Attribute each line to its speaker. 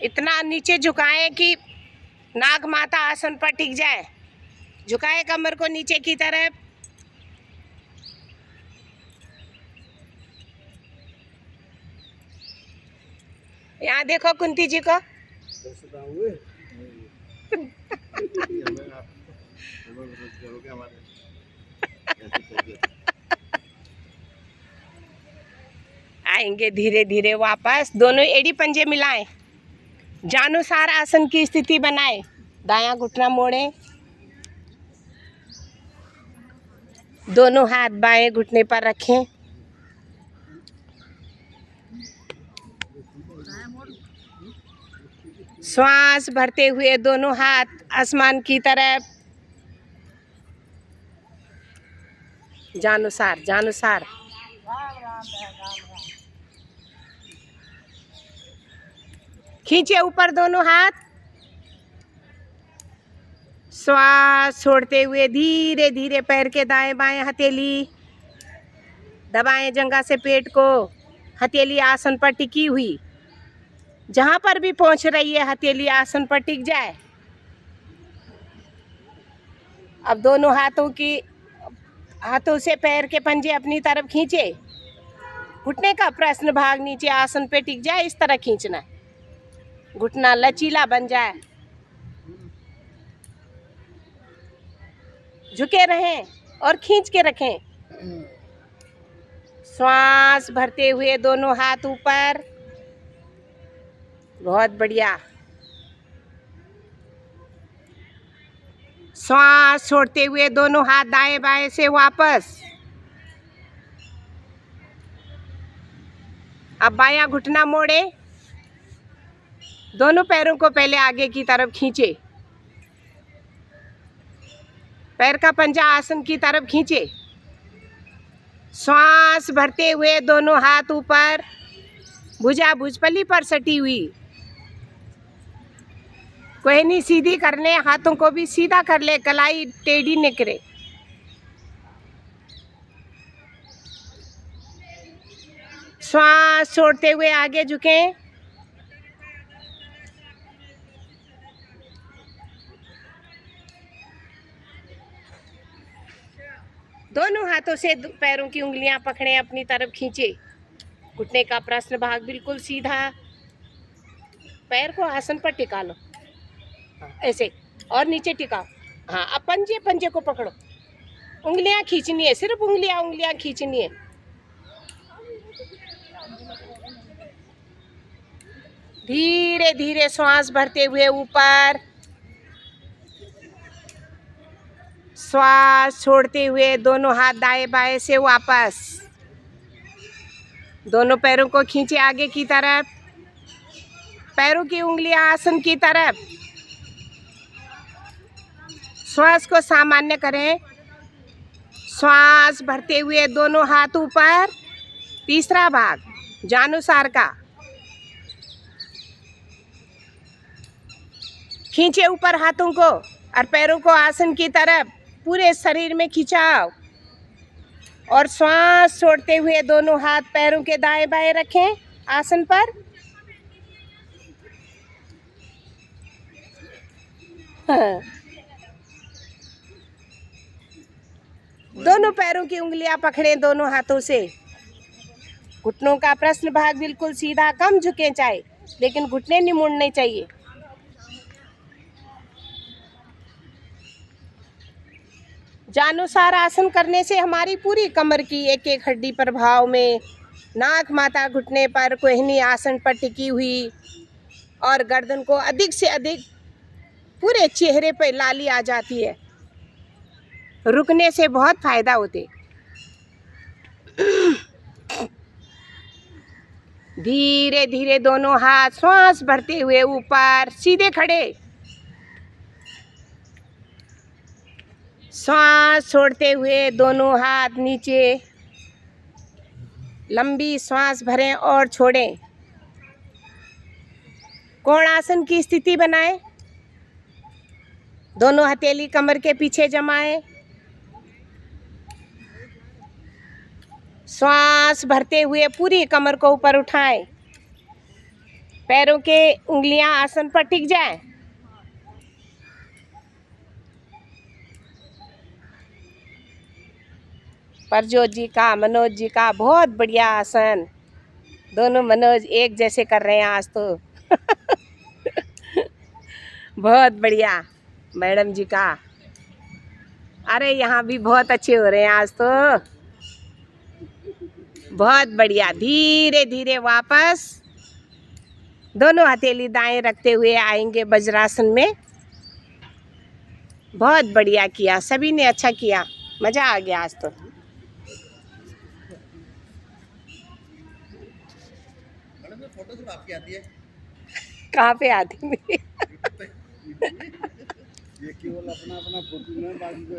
Speaker 1: इतना नीचे झुकाएं कि नाग माता आसन पर टिक जाए। झुकाए कमर को नीचे की तरफ। यहाँ देखो कुंती जी को। आएंगे धीरे धीरे वापस। दोनों एड़ी पंजे मिलाएं, जानुसार आसन की स्थिति बनाएं। दायां घुटना मोड़ें, दोनों हाथ बाएं घुटने पर रखें। श्वास भरते हुए दोनों हाथ आसमान की तरफ। जानुसार जानुसार। खींचे ऊपर दोनों हाथ। श्वास छोड़ते हुए धीरे धीरे पैर के दाएं बाएं हथेली दबाएं जंघा से पेट को। हथेली आसन पर टिकी हुई। जहां पर भी पहुंच रही है हथेली आसन पर टिक जाए। अब दोनों हाथों से पैर के पंजे अपनी तरफ खींचे। घुटने का प्रश्न भाग नीचे आसन पे टिक जाए, इस तरह खींचना है। घुटना लचीला बन जाए। झुके रहें और खींच के रखें। श्वास भरते हुए दोनों हाथ ऊपर। बहुत बढ़िया। श्वास छोड़ते हुए दोनों हाथ दाएं बाएं से वापस। अब बायां घुटना मोड़े। दोनों पैरों को पहले आगे की तरफ खींचे। पैर का पंजा आसन की तरफ खींचे। श्वास भरते हुए दोनों हाथ ऊपर। भुजा भुजपल्ली पर सटी हुई। कोहनी सीधी कर ले, हाथों को भी सीधा कर ले, कलाई टेढ़ी निकले। श्वास छोड़ते हुए आगे झुकें। दोनों हाथों से पैरों की उंगलियां पकड़ें, अपनी तरफ खींचे। घुटने का प्रश्न भाग बिल्कुल सीधा। पैर को आसन पर टिका लो, ऐसे, और नीचे टिकाओ। हाँ, अब पंजे को पकड़ो। उंगलियां खींचनी है, सिर्फ उंगलियां खींचनी है। धीरे धीरे श्वास भरते हुए ऊपर। श्वास छोड़ते हुए दोनों हाथ दाएं बाएं से वापस। दोनों पैरों को खींचे आगे की तरफ। पैरों की उंगलियां आसन की तरफ। श्वास को सामान्य करें। श्वास भरते हुए दोनों हाथ ऊपर। तीसरा भाग जानुसार का। खींचे ऊपर हाथों को और पैरों को आसन की तरफ। पूरे शरीर में खिंचाव और श्वास छोड़ते हुए दोनों हाथ पैरों के दाएं बाएं रखें आसन पर। दोनों पैरों की उंगलियां पकड़ें दोनों हाथों से। घुटनों का प्रश्न भाग बिल्कुल सीधा, कम झुके चाहे, लेकिन घुटने नहीं मुड़ने चाहिए। जानुसार आसन करने से हमारी पूरी कमर की एक एक हड्डी प्रभाव में, नाक माता घुटने पर, कोहनी आसन पर टिकी हुई और गर्दन को अधिक से अधिक पूरे चेहरे पर लाली आ जाती है। रुकने से बहुत फायदा होते। धीरे धीरे दोनों हाथ श्वास भरते हुए ऊपर, सीधे खड़े। श्वास छोड़ते हुए दोनों हाथ नीचे। लंबी श्वास भरें और छोड़ें। कोणासन की स्थिति बनाएं। दोनों हथेली कमर के पीछे जमाएं। श्वास भरते हुए पूरी कमर को ऊपर उठाएं। पैरों के उंगलियां आसन पर टिक जाए। परजोत जी का, मनोज जी का बहुत बढ़िया आसन। दोनों मनोज एक जैसे कर रहे हैं आज तो। बहुत बढ़िया मैडम जी का। अरे यहाँ भी बहुत अच्छे हो रहे हैं आज तो। बहुत बढ़िया। धीरे धीरे वापस दोनों हथेली दाएं रखते हुए आएंगे वज्रासन में। बहुत बढ़िया किया, सभी ने अच्छा किया, मजा आ गया आज तो।
Speaker 2: फोटो सिर्फ आपकी आती है।
Speaker 1: कहाँ पे आती मेरी?
Speaker 2: ये केवल अपना अपना फोटो में बाकी को